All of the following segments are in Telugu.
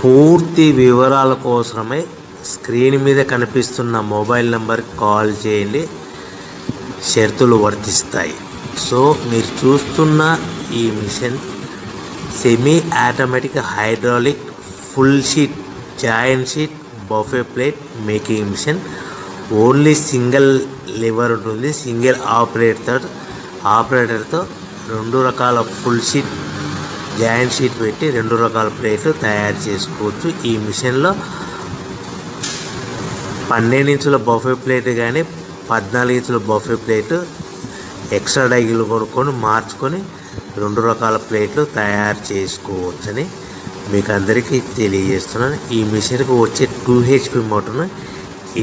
పూర్తి వివరాల కోసమై స్క్రీన్ మీద కనిపిస్తున్న మొబైల్ నెంబర్కి కాల్ చేయండి, షరతులు వర్తిస్తాయి. సో మీరు చూస్తున్న ఈ machine semi automatic hydraulic full sheet joint sheet buffet plate making machine. Only single lever ఉంటుంది. సింగిల్ ఆపరేటర్తో 2 రకాల ఫుల్ షీట్ జాయింట్ షీట్ పెట్టి 2 రకాల ప్లేట్లు తయారు చేసుకోవచ్చు. ఈ మిషన్లో 12 ఇంచుల బఫే ప్లేట్ కానీ 14 ఇంచుల బఫే ప్లేట్ ఎక్స్ట్రా డైలు కొనుక్కొని మార్చుకొని 2 రకాల ప్లేట్లు తయారు చేసుకోవచ్చని మీకు అందరికీ తెలియజేస్తున్నాను. ఈ మిషన్కి వచ్చే 2 HP మోటార్ను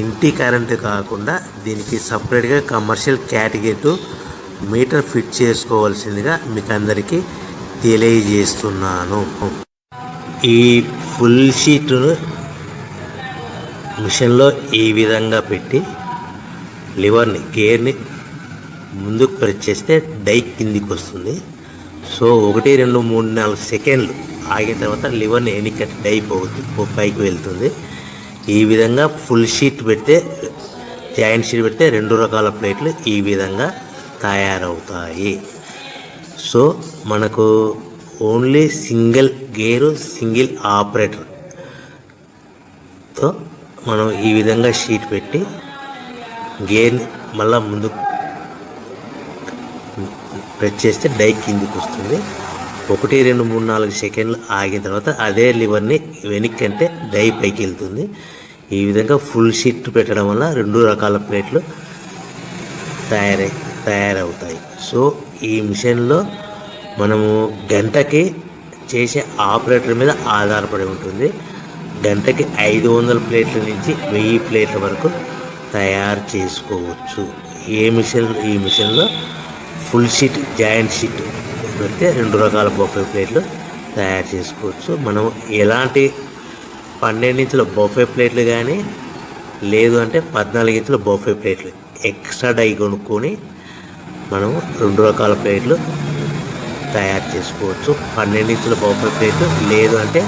ఇంటి కరెంటు కాకుండా దీనికి సపరేట్గా కమర్షియల్ కేటగిరీ 2 మీటర్ ఫిట్ చేసుకోవాల్సిందిగా మీకు అందరికీ తెలియజేస్తున్నాను. ఈ ఫుల్ షీట్ను మిషన్లో ఈ విధంగా పెట్టి గేర్ని ముందుకు ప్రెస్ చేస్తే డై కిందికి వస్తుంది. సో 1 2 3 4 సెకండ్లు ఆగిన తర్వాత లివర్ని ఎన్నికట్టి డై పైకి వెళ్తుంది. ఈ విధంగా ఫుల్ షీట్ పెడితే జాయింట్ షీట్ పెడితే 2 రకాల ప్లేట్లు ఈ విధంగా తయారవుతాయి. సో మనకు ఓన్లీ సింగిల్ గేరు సింగిల్ ఆపరేటర్తో మనం ఈ విధంగా షీట్ పెట్టి గేర్ని మళ్ళీ ముందుకు ప్రెస్ చేస్తే డై కిందికి వస్తుంది. 1 2 3 4 సెకండ్లు ఆగిన తర్వాత అదే లివర్ని వెనక్కి అంటే డై పైకి వెళ్తుంది. ఈ విధంగా ఫుల్ షీట్ పెట్టడం వల్ల 2 రకాల ప్లేట్లు తయారవుతాయి. సో ఈ మిషన్లో మనము గంటకి చేసే ఆపరేటర్ మీద ఆధారపడి ఉంటుంది. గంటకి 500 ప్లేట్ల నుంచి 1000 ప్లేట్ల వరకు తయారు చేసుకోవచ్చు. ఈ మిషన్లో ఫుల్ షీట్ జాయింట్ షీట్ పెడితే 2 రకాల బఫే ప్లేట్లు తయారు చేసుకోవచ్చు. మనం ఎలాంటి 12 ఇంచుల బఫే ప్లేట్లు కానీ లేదు అంటే 14 ఇంచుల బఫే ప్లేట్లు ఎక్స్ట్రా డై కొనుక్కొని మనం 2 రకాల ప్లేట్లు తయారు చేసుకోవచ్చు. 12 ఇంచుల బఫే ప్లేట్లు లేదు అంటే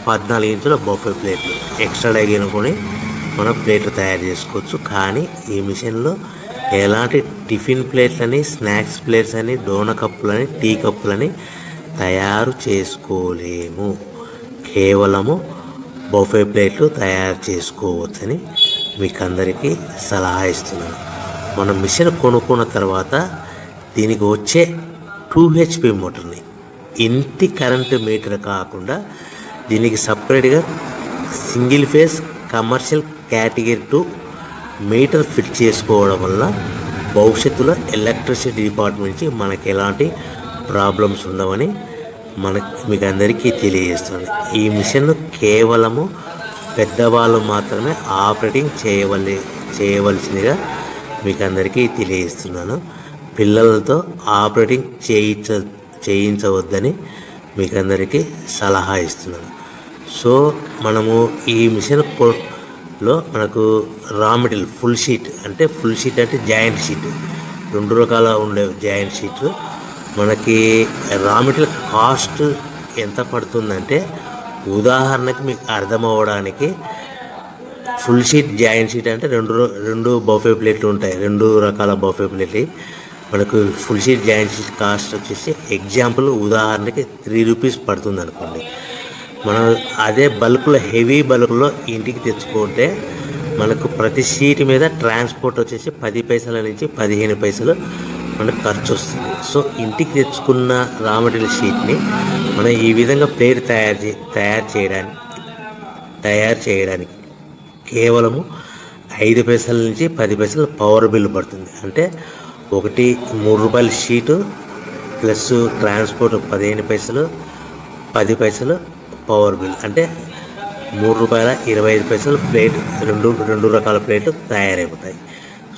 14 ఇంచుల బఫే ప్లేట్లు ఎక్స్ట్రా డై కొనుక్కొని మనం ప్లేట్లు తయారు చేసుకోవచ్చు. కానీ ఈ మిషన్లో ఎలాంటి టిఫిన్ ప్లేట్లని, స్నాక్స్ ప్లేట్స్ అని, డోనా కప్పులని, టీ కప్పులని తయారు చేసుకోలేము. కేవలము బఫే ప్లేట్లు తయారు చేసుకోవచ్చని మీకు అందరికీ సలహా ఇస్తున్నాను. మనం మిషన్ కొనుక్కున్న తర్వాత దీనికి వచ్చే 2 HP మోటార్ని ఇంటి కరెంటు మీటర్ కాకుండా దీనికి సపరేట్గా single phase commercial category 2 metre fit చేసుకోవడం వల్ల భవిష్యత్తులో ఎలక్ట్రిసిటీ డిపార్ట్మెంట్ నుంచి మనకి ఎలాంటి ప్రాబ్లమ్స్ ఉండవని మీకు అందరికీ తెలియజేస్తుంది. ఈ మిషన్ కేవలము పెద్దవాళ్ళు మాత్రమే ఆపరేటింగ్ చేయవలసిందిగా మీకు అందరికీ తెలియజేస్తున్నాను. పిల్లలతో ఆపరేటింగ్ చేయించవద్దని మీకు అందరికీ సలహా ఇస్తున్నాను. సో మనము ఈ మిషన్లో మనకు రా మెటీరియల్ ఫుల్ షీట్ అంటే జాయింట్ షీట్ 2 రకాల ఉండే జాయింట్ షీట్ మనకి రా మెటీరియల్ కాస్ట్ ఎంత పడుతుందంటే ఉదాహరణకి మీకు అర్థమవడానికి ఫుల్ షీట్ జాయింట్ షీట్ అంటే 2 బఫే ప్లేట్లు ఉంటాయి. 2 రకాల బఫే ప్లేట్లు మనకు full sheet joint sheet cost వచ్చేసి ఎగ్జాంపుల్ ఉదాహరణకి 3 రూపీస్ పడుతుంది అనుకోండి. మనం అదే బల్క్లో హెవీ బల్క్లో ఇంటికి తెచ్చుకుంటే మనకు ప్రతి షీట్ మీద ట్రాన్స్పోర్ట్ వచ్చేసి 10 పైసల నుంచి 15 పైసలు మనకు ఖర్చు వస్తుంది. సో ఇంటికి తెచ్చుకున్న రా మెటీరియల్ షీట్ని మనం ఈ విధంగా ప్లేట్ తయారు చేయడానికి కేవలము 5 పైసల నుంచి 10 పైసలు పవర్ బిల్ పడుతుంది. అంటే 3 రూపాయల షీటు ప్లస్ ట్రాన్స్పోర్ట్ 15 పైసలు 10 పైసలు పవర్ బిల్ అంటే 3 రూపాయల 25 పైసలు ప్లేట్ 2 రకాల ప్లేట్లు తయారైపోతాయి.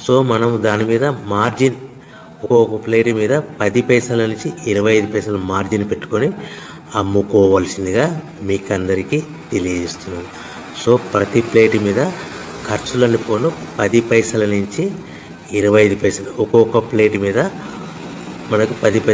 సో మనం దాని మీద మార్జిన్ ఒక్కొక్క ప్లేట్ మీద 10 పైసల నుంచి 25 పైసలు మార్జిన్ పెట్టుకొని అమ్ముకోవాల్సిందిగా మీకు అందరికీ తెలియజేస్తున్నాను. సో ప్రతి ప్లేట్ మీద ఖర్చులన్నీ పోను 10 పైసల నుంచి 25 పైసలు ఒక్కొక్క ప్లేట్ మీద మనకు 10 పైసలు